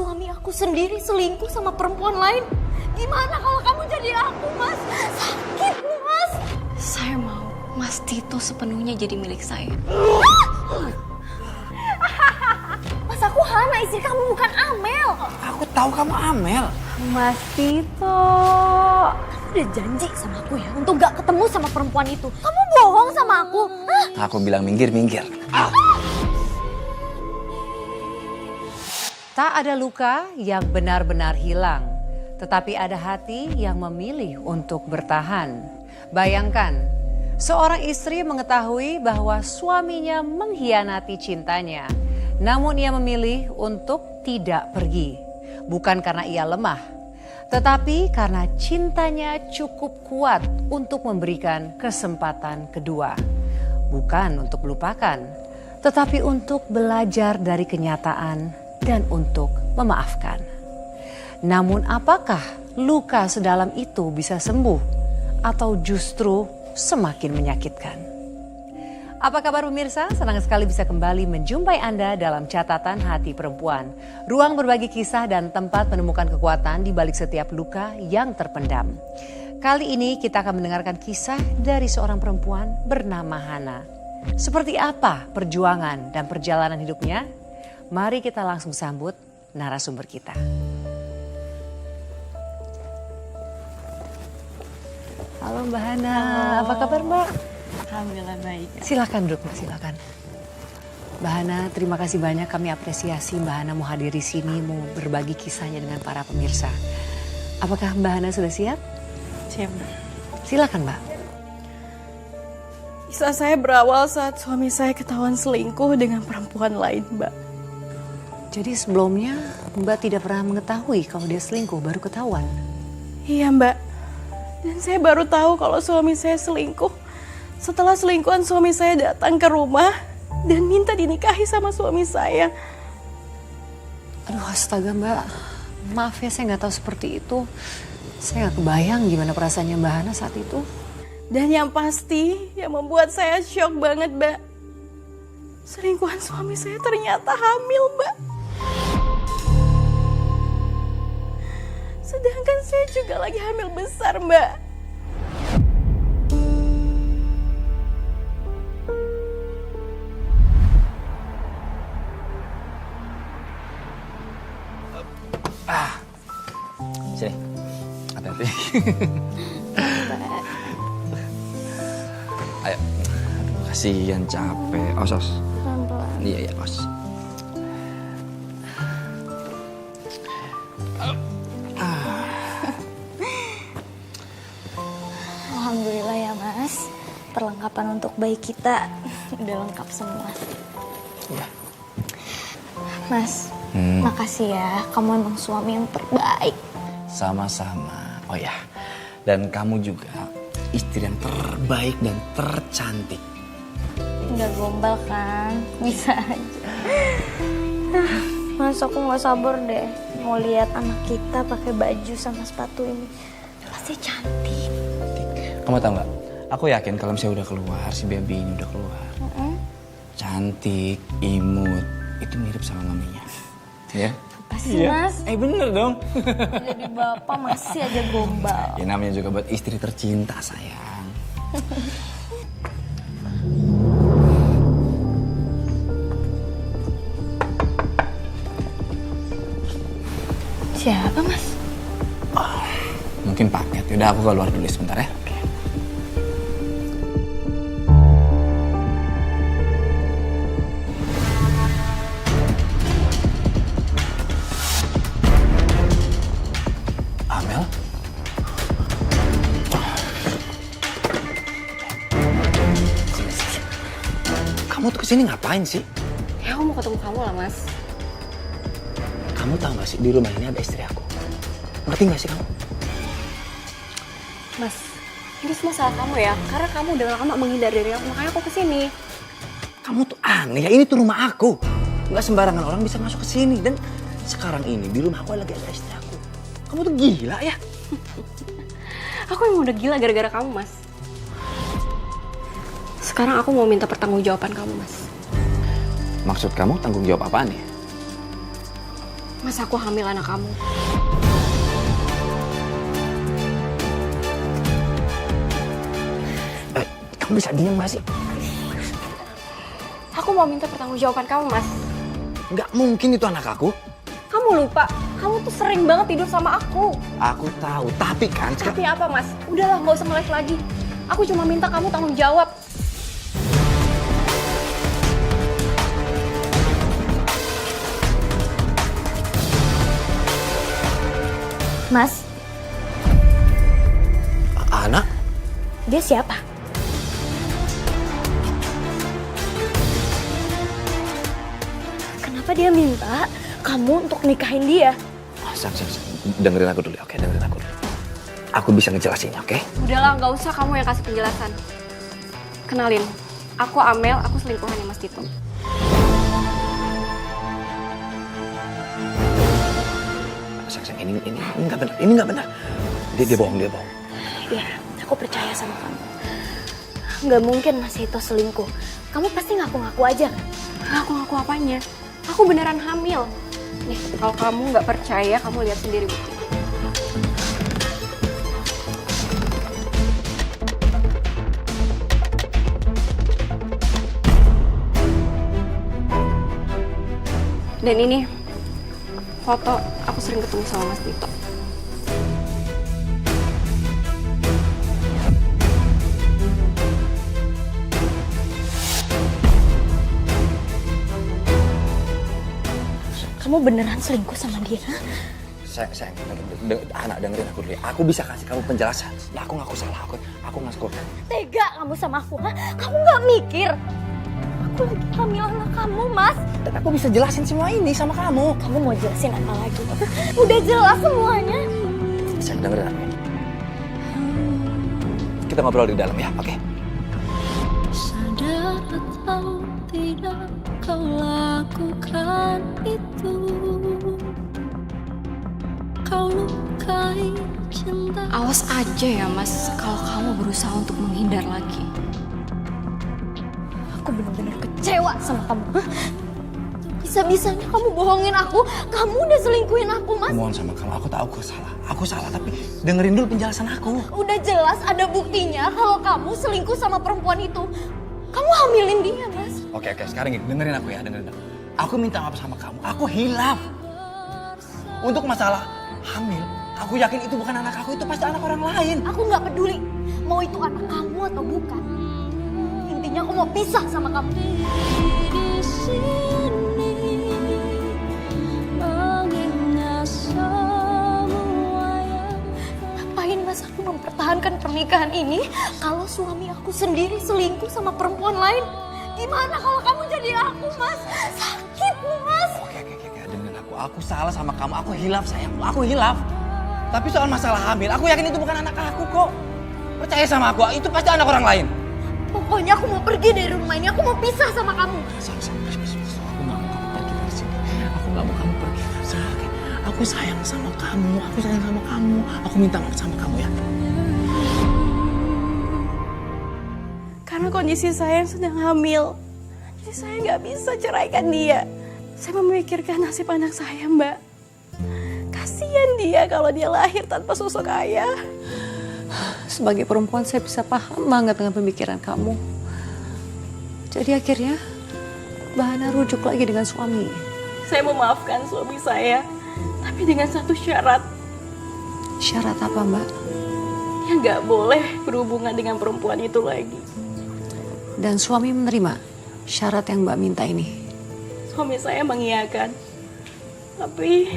suami aku sendiri selingkuh sama perempuan lain. Gimana kalau kamu jadi aku, Mas? Sakit, Mas. Saya mau Mas Tito sepenuhnya jadi milik saya. Mas, aku Hana, istri kamu, bukan Amel. Aku tahu kamu Amel. Mas Tito, kamu udah janji sama aku ya untuk gak ketemu sama perempuan itu. Kamu bohong sama aku. Hah? Aku bilang minggir. Tak ada luka yang benar-benar hilang, tetapi ada hati yang memilih untuk bertahan. Bayangkan, seorang istri mengetahui bahwa suaminya mengkhianati cintanya, namun ia memilih untuk tidak pergi. Bukan karena ia lemah, tetapi karena cintanya cukup kuat untuk memberikan kesempatan kedua. Bukan untuk melupakan, tetapi untuk belajar dari kenyataan dan untuk memaafkan. Namun apakah luka sedalam itu bisa sembuh atau justru semakin menyakitkan? Apa kabar pemirsa? Senang sekali bisa kembali menjumpai Anda dalam Catatan Hati Perempuan. Ruang berbagi kisah dan tempat menemukan kekuatan di balik setiap luka yang terpendam. Kali ini kita akan mendengarkan kisah dari seorang perempuan bernama Hana. Seperti apa perjuangan dan perjalanan hidupnya? Mari kita langsung sambut narasumber kita. Halo Mbak Hana, apa kabar Mbak? Alhamdulillah baik. Silakan duduk Mbak, silakan. Mbak Hana, terima kasih banyak, kami apresiasi Mbak Hana mau hadir di sini, mau berbagi kisahnya dengan para pemirsa. Apakah Mbak Hana sudah siap? Siap. Silakan Mbak. Kisah saya berawal saat suami saya ketahuan selingkuh dengan perempuan lain, Mbak. Jadi sebelumnya Mbak tidak pernah mengetahui kalau dia selingkuh, baru ketahuan? Iya, Mbak. Dan saya baru tahu kalau suami saya selingkuh setelah selingkuhan suami saya datang ke rumah dan minta dinikahi sama suami saya. Aduh astaga Mbak, maaf ya saya nggak tahu seperti itu. Saya nggak kebayang gimana perasaannya Mbak Hana saat itu. Dan yang pasti yang membuat saya shock banget, Mbak. Selingkuhan suami saya ternyata hamil, Mbak. Sedangkan saya juga lagi hamil besar, Mbak. Sini, hati-hati. Ayo, aduh, kasihan capek. Os. Pelan-pelan. Iya, os. Alhamdulillah ya Mas, perlengkapan untuk bayi kita udah lengkap semua. Iya. Mas, makasih ya, kamu emang suami yang terbaik. Sama-sama. Oh ya, dan kamu juga istri yang terbaik dan tercantik. Nggak gombal kan, bisa aja. Mas, aku nggak sabar deh mau lihat anak kita pakai baju sama sepatu ini. Pasti cantik. Kamu tahu nggak? Aku yakin kalau misalnya udah keluar, si baby ini udah keluar. Cantik, imut, itu mirip sama maminya. Ya? Apa sih Mas? Bener dong. Jadi bapak masih aja gombal. Ya namanya juga buat istri tercinta sayang. Siapa Mas? Mungkin paket. Yaudah aku keluar dulu sebentar ya. Amel? Kamu tuh kesini ngapain sih? Ya, aku mau ketemu kamu lah, Mas. Kamu tahu gak sih di rumah ini ada istri aku? Ngerti gak sih kamu? Mas, ini semua salah kamu ya. Karena kamu udah lama menghindar dari aku, makanya aku kesini. Kamu tuh aneh ya, ini tuh rumah aku. Gak sembarangan orang bisa masuk ke sini. Dan sekarang ini di rumah aku lagi ada istri aku. Kamu tuh gila ya? Aku emang udah gila gara-gara kamu, Mas. Sekarang aku mau minta pertanggungjawaban kamu, Mas. Maksud kamu tanggung jawab apaan ya? Mas, aku hamil anak kamu. Kamu bisa diem gak sih? Aku mau minta pertanggungjawaban kamu, Mas. Nggak mungkin itu anak aku. Kamu lupa, kamu tuh sering banget tidur sama aku. Aku tahu, tapi kan Tapi apa, Mas? Udahlah, nggak usah ngeles lagi. Aku cuma minta kamu tanggung jawab. Mas, anak? dia siapa? Kenapa dia minta kamu untuk nikahin dia? Sang, dengerin aku dulu, oke? Dengerin aku dulu. Aku bisa ngejelasinnya, oke? Udahlah, nggak usah kamu yang kasih penjelasan. Kenalin, aku Amel, aku selingkuhannya Mas Tito. Sang, ini nggak benar, ini nggak benar. Dia bohong. Iya, aku percaya sama kamu. Nggak mungkin Mas Tito selingkuh. Kamu pasti ngaku-ngaku aja kan? Ngaku-ngaku apanya? Aku beneran hamil. Nih, kalau kamu nggak percaya, kamu lihat sendiri bukti. Dan ini foto aku sering ketemu sama Mas Tito. Kamu beneran selingkuh sama dia? Sayang, anak dengerin aku dulu ya. Aku bisa kasih kamu penjelasan. Ya, aku ngaku salah, aku ngaku. Tega kamu sama aku, ha? Kamu nggak mikir? Aku lagi hamil anak kamu, Mas. Dan aku bisa jelasin semua ini sama kamu. Kamu mau jelasin apa lagi? Udah jelas semuanya. Sayang, dengerin aku. Kita ngobrol di dalam ya, oke? Sadar atau tidak kau lakukan itu. Kau lukai cinta. Awas aja ya Mas, kalau kamu berusaha untuk menghindar lagi. Aku benar-benar kecewa sama kamu. Hah? Bisa-bisanya kamu bohongin aku. Kamu udah selingkuhin aku, Mas. Mohon sama kamu, aku tahu aku salah, tapi dengerin dulu penjelasan aku. Udah jelas ada buktinya kalau kamu selingkuh sama perempuan itu. Kamu hamilin dia, Mas. Oke, sekarang gini, dengerin aku ya, dengerin aku. Aku minta maaf sama kamu, aku hilaf. Untuk masalah hamil, aku yakin itu bukan anak aku, itu pasti anak orang lain. Aku nggak peduli mau itu anak kamu atau bukan. Intinya aku mau pisah sama kamu. Di sini mengingat semua yang Ngapain Mas aku mempertahankan pernikahan ini kalau suami aku sendiri selingkuh sama perempuan lain? Gimana kalau kamu jadi aku, Mas? Sakit, Mas. Oke, dengerin aku. Aku salah sama kamu, aku hilaf sayang, aku hilaf. Tapi soal masalah hamil, aku yakin itu bukan anak aku kok. Percaya sama aku, itu pasti anak orang lain. Pokoknya aku mau pergi dari rumah ini, aku mau pisah sama kamu. Sayang, aku nggak mau kamu pergi dari sini. Aku nggak mau kamu pergi dari sini. Oke? Aku sayang sama kamu, Aku minta maaf sama kamu ya. Karena kondisi saya sedang hamil. Jadi saya nggak bisa ceraikan dia. Saya memikirkan nasib anak saya, Mbak. Kasian dia kalau dia lahir tanpa sosok ayah. Sebagai perempuan saya bisa paham banget dengan pemikiran kamu. Jadi akhirnya Bahana rujuk lagi dengan suami. Saya memaafkan suami saya, tapi dengan satu syarat. Syarat apa, Mbak? Dia nggak boleh berhubungan dengan perempuan itu lagi. Dan suami menerima syarat yang Mbak minta ini. Suami saya mengiyakan. Tapi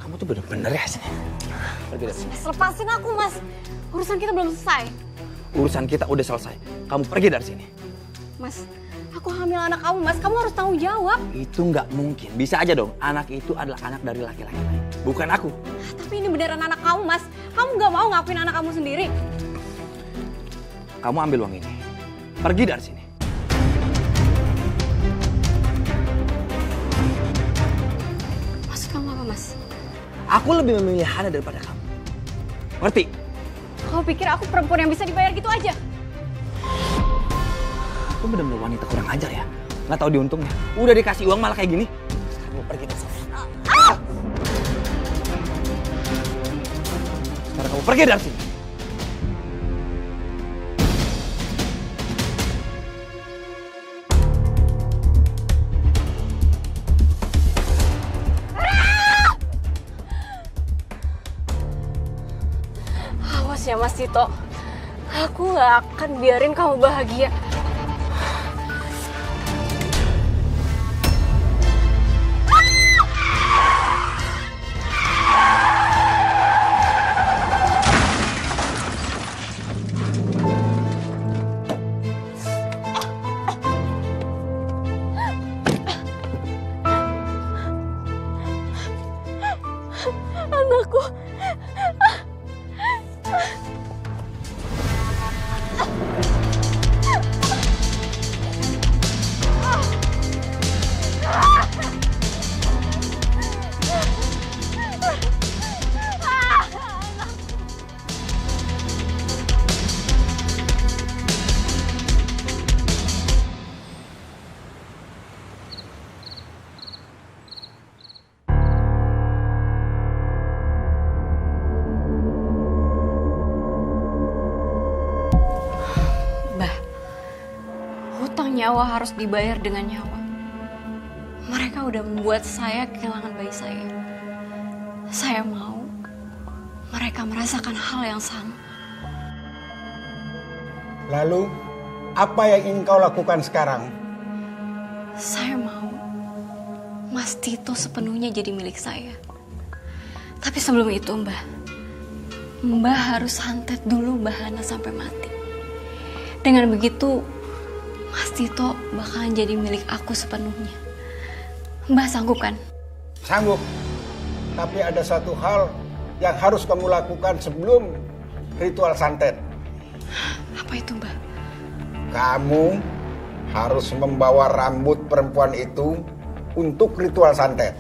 Kamu tuh bener-bener ya sini. Pergi dari sini. Mas, lepasin aku, Mas. Urusan kita belum selesai. Urusan kita udah selesai. Kamu pergi dari sini. Mas, aku hamil anak kamu, Mas. Kamu harus tanggung jawab. Itu nggak mungkin. Bisa aja dong. Anak itu adalah anak dari laki-laki lain. Bukan aku. Tapi ini beneran anak kamu, Mas. Kamu nggak mau ngakuin anak kamu sendiri. Kamu ambil uang ini. Pergi dari sini. Maksud kamu apa, Mas? Aku lebih memilih Hana daripada kamu. Ngerti? Kau pikir aku perempuan yang bisa dibayar gitu aja? Lu bener-bener wanita kurang ajar ya. Nggak tahu diuntungnya. Udah dikasih uang malah kayak gini. Sekarang lu pergi dari sini. Sekarang kamu pergi dari sini. Awas ya Mas Tito. Aku gak akan biarin kamu bahagia. Anakku. Nyawa harus dibayar dengan nyawa. Mereka udah membuat saya kehilangan bayi saya. Saya mau mereka merasakan hal yang sama. Lalu, apa yang ingin kau lakukan sekarang? Saya mau Mas Tito sepenuhnya jadi milik saya. Tapi sebelum itu Mbah harus santet dulu Mbah Hana sampai mati. Dengan begitu Mas Tito bakalan jadi milik aku sepenuhnya. Mbah sanggup kan? Sanggup. Tapi ada satu hal yang harus kamu lakukan sebelum ritual santet. Apa itu, Mbah? Kamu harus membawa rambut perempuan itu untuk ritual santet.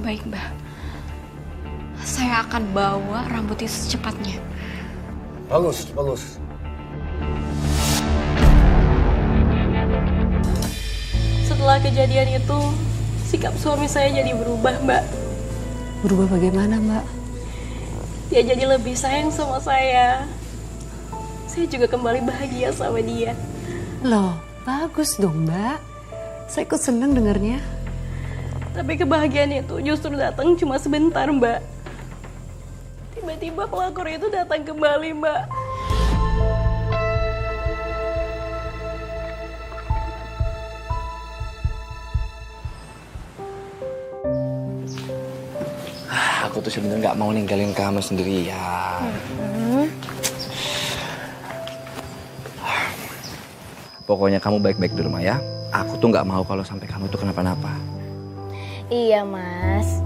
Baik, Mbah. Saya akan bawa rambut itu secepatnya. Bagus, bagus. Setelah kejadian itu, sikap suami saya jadi berubah, Mbak. Berubah bagaimana, Mbak? Dia jadi lebih sayang sama saya. Saya juga kembali bahagia sama dia. Loh, bagus dong, Mbak. Saya ikut seneng dengernya. Tapi kebahagiaan itu justru datang cuma sebentar, Mbak. Tiba-tiba pelakor itu datang kembali, Mbak. Aku tuh sebenarnya nggak mau ninggalin kamu sendirian. Pokoknya kamu baik-baik di rumah ya. Aku tuh nggak mau kalau sampai kamu tuh kenapa-napa. Iya Mas,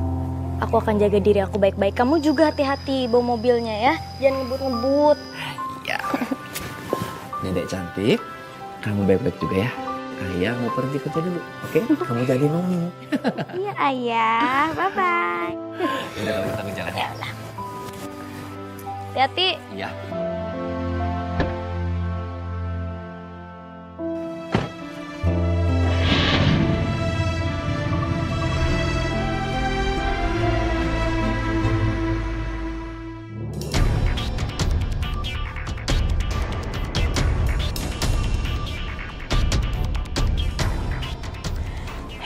aku akan jaga diri aku baik-baik. Kamu juga hati-hati bawa mobilnya ya, jangan ngebut-ngebut. Ya. Dedek cantik, kamu baik-baik juga ya. Ayah mau pergi kerja dulu, oke? Kamu jadi noni. Iya Ayah, bye-bye. Udah kalau kita jalan ya. Hati-hati. Iya.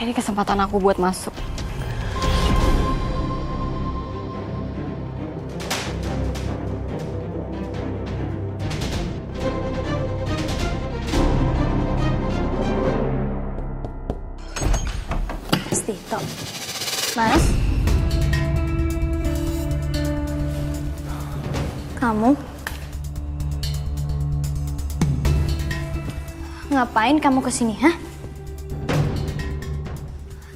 Ini kesempatan aku buat masuk. Mas Tito. Mas? Kamu? Ngapain kamu kesini, hah?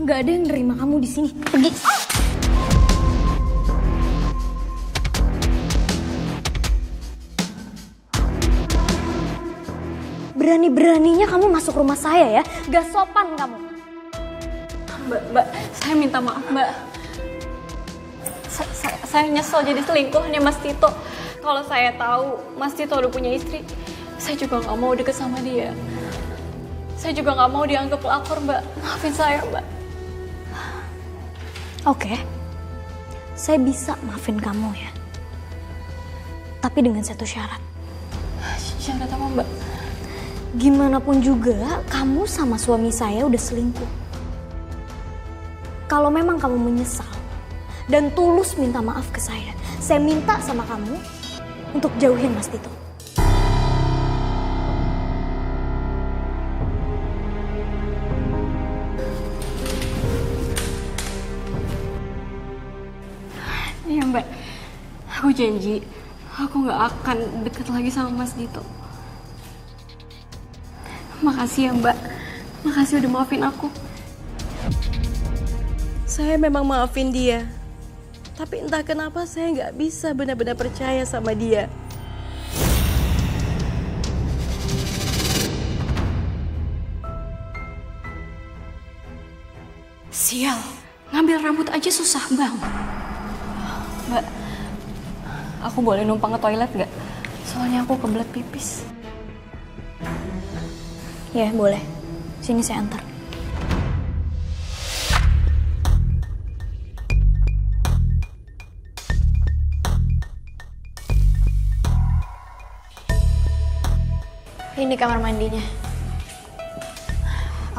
Gak ada yang nerima kamu di sini. Pergi. Berani-beraninya kamu masuk rumah saya ya. Gak sopan kamu. Mbak, saya minta maaf, Mbak. Saya nyesel jadi selingkuhannya Mas Tito. Kalau saya tahu Mas Tito udah punya istri, saya juga nggak mau deket sama dia. Saya juga nggak mau dianggap pelakor, Mbak. Maafin saya, Mbak. Oke, saya bisa maafin kamu ya. Tapi dengan satu syarat. Syarat apa, Mbak? Gimana pun juga, kamu sama suami saya udah selingkuh. Kalau memang kamu menyesal dan tulus minta maaf ke saya minta sama kamu untuk jauhin Mas Tito. Iya, Mbak. Aku janji, aku nggak akan deket lagi sama Mas Dito. Makasih ya, Mbak. Makasih udah maafin aku. Saya memang maafin dia. Tapi entah kenapa saya nggak bisa benar-benar percaya sama dia. Sial, ngambil rambut aja susah banget. Mbak, aku boleh numpang ke toilet nggak? Soalnya aku kebelet pipis. Ya, boleh. Sini saya antar. Ini kamar mandinya.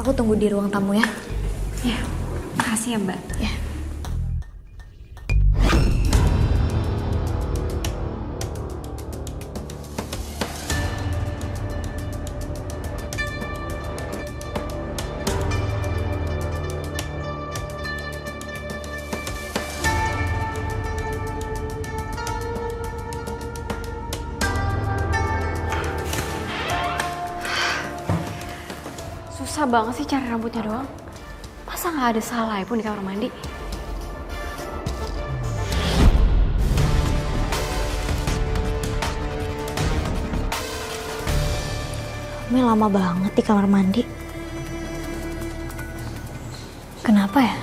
Aku tunggu di ruang tamu ya. Ya, makasih ya, Mbak. Ya. Susah banget sih cari rambutnya doang. Masa nggak ada salai pun di kamar mandi? Ini lama banget di kamar mandi. Kenapa ya?